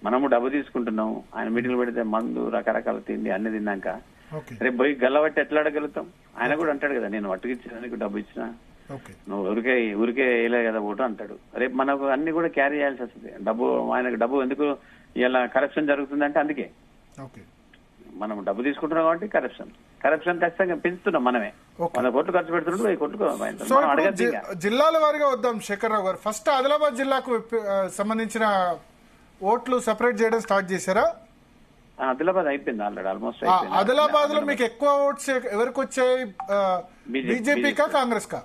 మనము డబ్బు తీసుకుంటున్నాం, ఆయన మీటింగ్లు పెడితే మందు రకరకాల తిండి అన్ని తిన్నాక రేపు పోయి గల్లబట్టి ఎట్లా అడగలుగుతాం? ఆయన కూడా అంటాడు కదా, నేను వట్టుకిచ్చిన నీకు డబ్బు ఇచ్చినా నువ్వు ఊరికే వేయలే కదా ఓటు అంటాడు. రేపు మనకు అన్ని కూడా క్యారీ చేయాల్సి వస్తుంది. ఆయనకు డబ్బు ఎందుకు ఇలా కరప్షన్ జరుగుతుందంటే అందుకే. మనం డబ్బు తీసుకుంటున్నాం కాబట్టి కరప్షన్ ఖచ్చితంగా పెంచుతున్నాం. మనమే 100 కోట్లు ఖర్చు పెడుతున్నాడు, 1000 కోట్లు. జిల్లాల వారిగా వద్దాం శేఖర్ రావు గారు. ఫస్ట్ ఆదిలాబాద్ జిల్లాకు సంబంధించిన ఓట్లు సెపరేట్ చేయడం స్టార్ట్ చేశారా? ఆదిలాబాద్ అయిపోయింది ఆల్రెడీ, ఆల్మోస్ట్. ఆదిలాబాద్ లో మీకు ఎక్కువ ఓట్స్ ఎవరికి వచ్చాయి? బీజేపీకా కాంగ్రెస్ కా?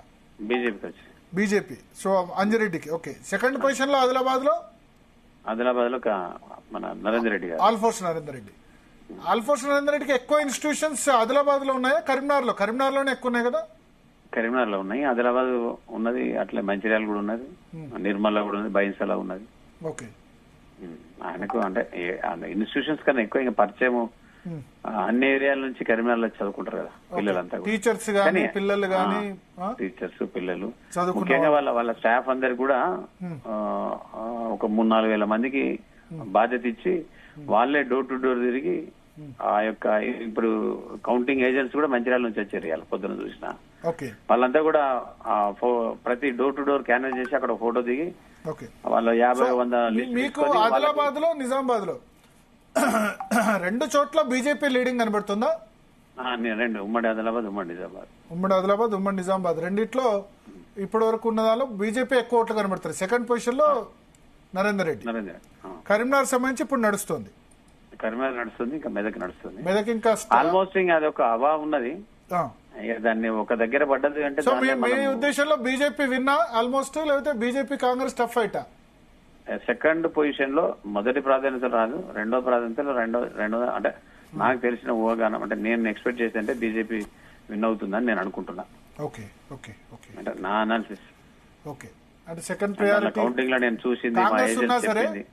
బీజేపీకి వచ్చాయి. బీజేపీ. సో అంజిరెడ్డికి. ఓకే. సెకండ్ పొజిషన్ లో ఆదిలాబాద్ లో మన నరేందర్ రెడ్డి గారు, ఆల్ఫోర్స్ నరేందర్ రెడ్డి. ఆల్ఫోర్స్ నరేందర్ రెడ్డికి ఎక్కువ ఇన్స్టిట్యూషన్స్ ఆదిలాబాద్ లో ఉన్నాయా? కరీంనగర్ లోనే ఎక్కువ ఉన్నాయి కదా? కరీంనగర్ లో ఉన్నాయి, ఆదిలాబాద్ ఉన్నది, అట్లే మంచిర్యాల కూడా ఉన్నది, నిర్మల్ కూడా ఉన్నది, బైన్సలా ఉన్నది. ఓకే. ఆయనకు అంటే ఇన్స్టిట్యూషన్స్ కన్నా ఎక్కువ ఇంకా పరిచయం అన్ని ఏరియాల నుంచి కరీంనగర్ లో చదువుకుంటారు కదా పిల్లలంతా. టీచర్స్ పిల్లలు కానీ టీచర్స్ పిల్లలు ముఖ్యంగా వాళ్ళ స్టాఫ్ అందరికి కూడా ఒక 3-4 వేల మందికి బాధ్యత ఇచ్చి వాళ్ళే డోర్ టు డోర్ తిరిగి ఆ యొక్క ఇప్పుడు కౌంటింగ్ ఏజెంట్స్ కూడా మంచిర్యాల నుంచి వచ్చారు. ఇవాళ పొద్దున చూసిన వాళ్ళంతా కూడా ప్రతి డోర్ టు డోర్ క్యాన్వాస్ చేసి అక్కడ ఫోటో దిగి వాళ్ళ 50-100. మీకు ఆదిలాబాద్ లో నిజామాబాద్ లో 2 చోట్ల బీజేపీ లీడింగ్ కనబడుతుందా? రెండు, ఉమ్మడి ఆదిలాబాద్, ఉమ్మడి నిజామాబాద్ రెండిట్లో ఇప్పటి వరకు ఉన్న దానిలో బీజేపీ ఎక్కువ ఓట్లు కనబడతారు. సెకండ్ పొజిషన్ లో నరేందర్ రెడ్డి. కరీంనగర్ సంబంధించి ఇప్పుడు నడుస్తుంది. కరీంనగర్ నడుస్తుంది, ఇంకా మెదక్ నడుస్తుంది. మెదక్ ఇంకా ఆల్మోస్ట్ ఇంకా అది ఒక హవా ఉన్నది. దాన్ని ఒక దగ్గర పడ్డది అంటే సో మీ ఉద్దేశంలో బీజేపీ విన్నా ఆల్మోస్ట్, లేకపోతే బీజేపీ కాంగ్రెస్ టఫ్ ఫైటా? సెకండ్ పొజిషన్ లో మొదటి ప్రాధాన్యత రాదు, రెండో ప్రాధాన్యతలో రెండో అంటే నాకు తెలిసిన ఊహాగానం అంటే నేను ఎక్స్పెక్ట్ చేసి అంటే బీజేపీ విన్ అవుతుందని నేను అనుకుంటున్నా. ఓకే ఓకే ఓకే, అంటే నా అనాలిసిస్. ఓకే, అంటే సెకండ్ ప్రయారిటీ కౌంటింగ్ లో నేను చూసింది, మా ఏజెంట్స్ చెప్పింది,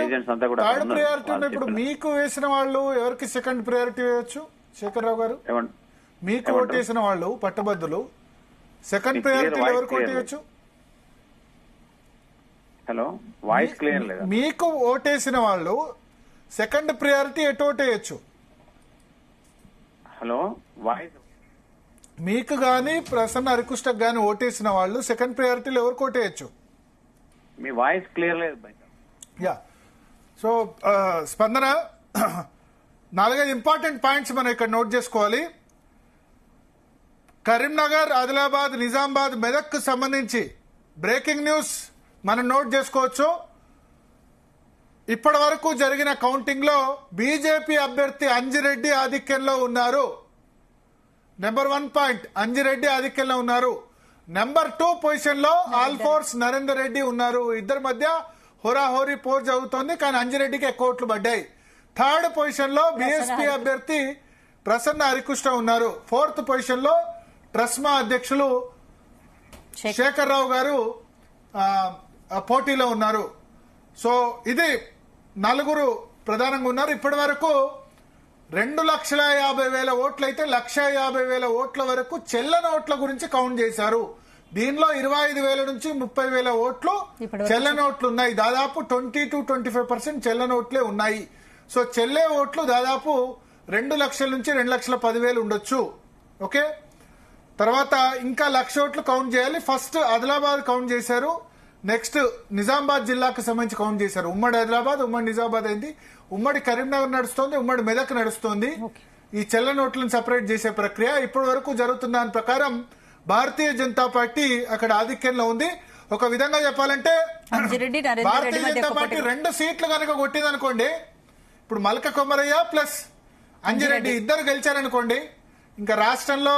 ఏజెంట్స్ అంతా కూడా థర్డ్ ప్రయారిటీ. ఇప్పుడు మీకు వేసిన వాళ్ళు ఎవరికి సెకండ్ ప్రయారిటీ వేయొచ్చు శేఖర్ రావు గారు? మీకు ఓటేసిన వాళ్ళు పట్టభద్రులు సెకండ్ ప్రయారిటీ ఎవరికి ఓటేయచ్చు? హలో, వాయిస్ క్లియర్ లేదా? మీకు ఓటేసిన వాళ్ళు సెకండ్ ప్రయారిటీ ఎటు ఓటేయచ్చు? హలో, వాయిస్ మీకు గాని ప్రసన్న హరికృష్ణకు గాని ఓటేసిన వాళ్ళు సెకండ్ ప్రయారిటీలో ఎవరికి ఓటేయచ్చు? మీ వాయిస్ క్లియర్ లేదు బయట. యా, సో స్పందన 4-5 ఇంపార్టెంట్ పాయింట్స్ మనం ఇక్కడ నోట్ చేసుకోవాలి. కరీంనగర్, ఆదిలాబాద్, నిజామాబాద్, మెదక్ కు సంబంధించి బ్రేకింగ్ న్యూస్ మనం నోట్ చేసుకోవచ్చు. ఇప్పటి వరకు జరిగిన కౌంటింగ్ లో బీజేపీ అభ్యర్థి అంజిరెడ్డి ఆధిక్యంలో ఉన్నారు. నెంబర్ 1 పాయింట్, అంజిరెడ్డి ఆధిక్యంలో ఉన్నారు. నెంబర్ 2 పొజిషన్ లో ఆల్ఫోర్స్ నరేందర్ రెడ్డి ఉన్నారు. ఇద్దరి మధ్య హోరాహోరీ పోర్ జరుగుతోంది, కానీ అంజిరెడ్డికి ఎక్కువ ఓట్లు పడ్డాయి. థర్డ్ పొజిషన్ లో బీఎస్పీ అభ్యర్థి ప్రసన్న హరికృష్ణ ఉన్నారు. 4th పొజిషన్ లో ట్రస్మా అధ్యక్షులు శేఖర్ రావు గారు పోటీలో ఉన్నారు. సో ఇది 4 ప్రధానంగా ఉన్నారు. ఇప్పటి వరకు 2,50,000 ఓట్లు అయితే 1,50,000 ఓట్ల వరకు చెల్లని ఓట్ల గురించి కౌంట్ చేశారు. దీనిలో 25,000 నుంచి 30,000 ఓట్లు చెల్లని ఓట్లు ఉన్నాయి. దాదాపు 20 to 25% చెల్లని ఓట్లే ఉన్నాయి. సో చెల్లే ఓట్లు దాదాపు 2 లక్షల నుంచి 2,10,000 ఉండొచ్చు. ఓకే, తర్వాత ఇంకా 1,00,000 ఓట్లు కౌంట్ చేయాలి. ఫస్ట్ ఆదిలాబాద్ కౌంట్ చేశారు, నెక్స్ట్ నిజామాబాద్ జిల్లాకు సంబంధించి కౌంట్ చేశారు. ఉమ్మడి ఆదిలాబాద్, ఉమ్మడి నిజామాబాద్ అయింది, ఉమ్మడి కరీంనగర్ నడుస్తోంది, ఉమ్మడి మెదక్ నడుస్తోంది. ఈ చెల్ల నోట్లను సెపరేట్ చేసే ప్రక్రియ ఇప్పటి వరకు జరుగుతున్న దాని ప్రకారం భారతీయ జనతా పార్టీ అక్కడ ఆధిక్యంలో ఉంది. ఒక విధంగా చెప్పాలంటే భారతీయ జనతా పార్టీ 2 సీట్లు కనుక కొట్టిందనుకోండి, ఇప్పుడు మల్క కొమరయ్య ప్లస్ అంజిరెడ్డి ఇద్దరు గెలిచారనుకోండి, ఇంకా రాష్ట్రంలో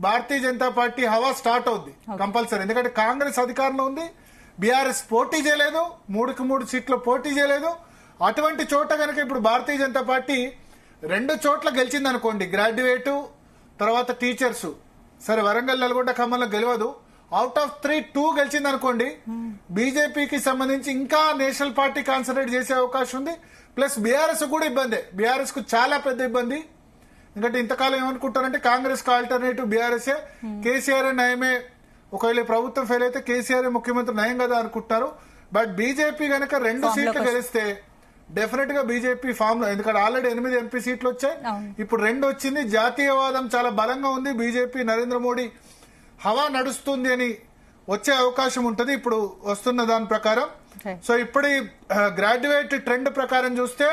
భారతీయ జనతా పార్టీ హవా స్టార్ట్ అవుద్ది కంపల్సరీ. ఎందుకంటే కాంగ్రెస్ అధికారంలో ఉంది, బీఆర్ఎస్ పోటీ చేయలేదు, 3కి 3 సీట్లు పోటీ చేయలేదు. అటువంటి చోట కనుక ఇప్పుడు భారతీయ జనతా పార్టీ 2 చోట్ల గెలిచింది అనుకోండి, గ్రాడ్యుయేట్ తర్వాత టీచర్స్, సరే వరంగల్, నల్గొండ, ఖమ్మంలో గెలవదు, అవుట్ ఆఫ్ 3 2 గెలిచింది అనుకోండి, బీజేపీకి సంబంధించి ఇంకా నేషనల్ పార్టీ కాన్సన్ట్రేట్ చేసే అవకాశం ఉంది. ప్లస్ బీఆర్ఎస్ కూడా ఇబ్బంది, బీఆర్ఎస్ కు చాలా పెద్ద ఇబ్బంది. ఎందుకంటే ఇంతకాలం ఏమనుకుంటారంటే కాంగ్రెస్ కు ఆల్టర్నేటివ్ బీఆర్ఎస్, కేసీఆర్ నయమే, ఒకవేళ ప్రభుత్వం ఫెయిల్ అయితే కేసీఆర్ ముఖ్యమంత్రి నయం కదా అనుకుంటారు. బట్ బీజేపీ గనక 2 సీట్లు గెలిస్తే డెఫినెట్ గా బీజేపీ ఫామ్ లో, ఎందుకంటే ఆల్రెడీ 8 ఎంపీ సీట్లు వచ్చాయి, ఇప్పుడు 2 వచ్చింది. జాతీయవాదం చాలా బలంగా ఉంది, బీజేపీ నరేంద్ర మోడీ హవా నడుస్తుంది అని వచ్చే అవకాశం ఉంటుంది ఇప్పుడు వస్తున్న దాని ప్రకారం. సో ఇప్పటి గ్రాడ్యుయేట్ ట్రెండ్ ప్రకారం చూస్తే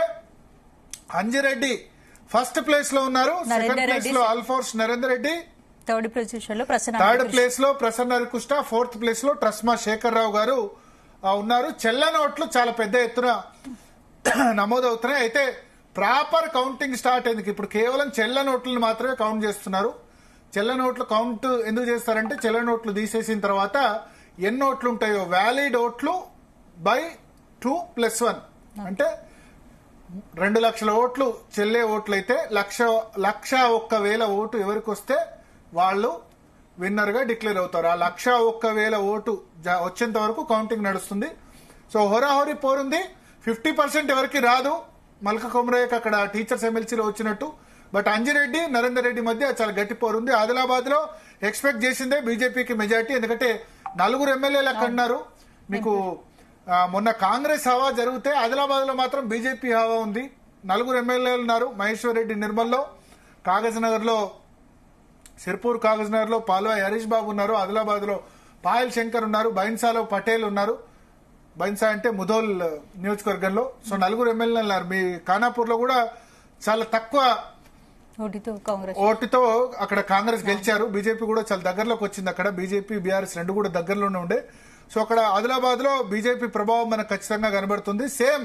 అంజిరెడ్డి ఫస్ట్ ప్లేస్ లో ఉన్నారు, సెకండ్ ప్లేస్ లో ఆల్ఫోర్స్ నరేందర్ రెడ్డి, థర్డ్ ప్లేస్ లో ప్రసన్న హరికృష్ణ, 4th ప్లేస్ లో ట్రస్మా శేఖర్ రావు గారు ఉన్నారు. చెల్లని ఓట్లు చాలా పెద్ద ఎత్తున నమోదవుతున్నాయి. అయితే ప్రాపర్ కౌంటింగ్ స్టార్ట్ అయింది. ఇప్పుడు కేవలం చెల్లని ఓట్లను మాత్రమే కౌంట్ చేస్తున్నారు. చెల్లని ఓట్లు కౌంట్ ఎందుకు చేస్తారంటే చెల్లని ఓట్లు తీసేసిన తర్వాత ఎన్ని ఓట్లు ఉంటాయో వ్యాలిడ్ ఓట్లు బై 2+1 అంటే 2 లక్షల ఓట్లు చెల్లే ఓట్లు అయితే 1,01,000 ఓటు ఎవరికి వస్తే వాళ్ళు విన్నర్ గా డిక్లేర్ అవుతారు. ఆ 1,01,000 ఓటు వచ్చేంత వరకు కౌంటింగ్ నడుస్తుంది. సో హోరాహోరీ పోరుంది. 50% ఎవరికి రాదు, మల్క కొమరయ్యకి అక్కడ టీచర్స్ ఎమ్మెల్సీలో వచ్చినట్టు. బట్ అంజిరెడ్డి నరేందర్ రెడ్డి మధ్య చాలా గట్టి పోరుంది. ఆదిలాబాద్ లో ఎక్స్పెక్ట్ చేసిందే బీజేపీకి మెజార్టీ, ఎందుకంటే 4 ఎమ్మెల్యేలు అక్కడ ఉన్నారు. మీకు మొన్న కాంగ్రెస్ హవా జరిగితే ఆదిలాబాద్ లో మాత్రం బీజేపీ హవా ఉంది. 4 ఎమ్మెల్యేలు ఉన్నారు. మహేశ్వర్ రెడ్డి నిర్మల్లో, కాగజ్ నగర్ లో, సిర్పూర్ కాగజ్ నగర్ లో పాల్వాయి హరీష్ బాబు ఉన్నారు. ఆదిలాబాద్ లో పాయల్ శంకర్ ఉన్నారు. బైన్సాలో పటేల్ ఉన్నారు. బైన్సా అంటే ముధోల్ నియోజకవర్గంలో. సో 4 ఎమ్మెల్యేలు ఉన్నారు. మీ ఖానాపూర్ లో కూడా చాలా తక్కువ ఓటుతో అక్కడ కాంగ్రెస్ గెలిచారు. బీజేపీ కూడా చాలా దగ్గరలోకి వచ్చింది. అక్కడ బీజేపీ బీఆర్ఎస్ 2 కూడా దగ్గరలోనే ఉండే. సో అక్కడ ఆదిలాబాద్ లో బీజేపీ ప్రభావం మనకు ఖచ్చితంగా కనబడుతుంది. సేమ్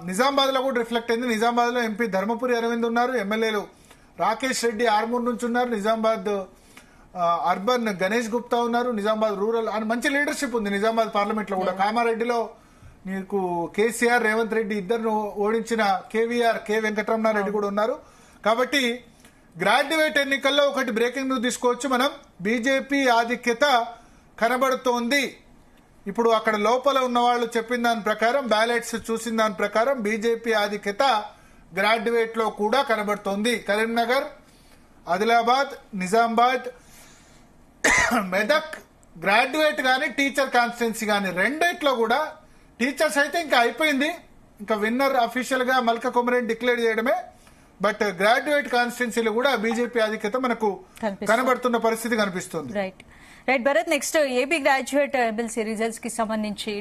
నిజామాబాద్ లో కూడా రిఫ్లెక్ట్ అయింది. నిజామాబాద్ లో ఎంపీ ధర్మపురి అరవింద్ ఉన్నారు, ఎమ్మెల్యేలు రాకేష్ రెడ్డి ఆర్మూర్ నుంచి ఉన్నారు, నిజామాబాద్ అర్బన్ గణేష్ గుప్తా ఉన్నారు, నిజామాబాద్ రూరల్ అని మంచి లీడర్షిప్ ఉంది నిజామాబాద్ పార్లమెంట్ లో కూడా. కామారెడ్డిలో నీకు కేసీఆర్ రేవంత్ రెడ్డి ఇద్దరు ఓడించిన కేవీఆర్ కె వెంకటరమణారెడ్డి కూడా ఉన్నారు. కాబట్టి గ్రాడ్యుయేట్ ఎన్నికల్లో ఒకటి బ్రేకింగ్ న్యూస్ తీసుకోవచ్చు మనం. బీజేపీ ఆధిక్యత కనబడుతోంది. ఇప్పుడు అక్కడ లోపల ఉన్న వాళ్ళు చెప్పిన దాని ప్రకారం, బ్యాలెట్స్ చూసిన దాని ప్రకారం బీజేపీ ఆధిక్యత గ్రాడ్యుయేట్ లో కూడా కనబడుతోంది. కరీంనగర్, ఆదిలాబాద్, నిజామాబాద్, మెదక్ గ్రాడ్యుయేట్ గానీ టీచర్ కాన్స్టిట్యున్సీ గానీ రెండిట్లో కూడా టీచర్స్ అయితే ఇంకా అయిపోయింది, ఇంకా విన్నర్ అఫీషియల్ గా మల్క కొమరేని డిక్లేర్ చేయడమే. బట్ గ్రాడ్యుయేట్ కాన్స్టిట్యున్సీలో కూడా బీజేపీ ఆధిక్యత మనకు కనబడుతున్న పరిస్థితి కనిపిస్తుంది. Right Bharat, next AP graduate MLC results కి సంబంధించి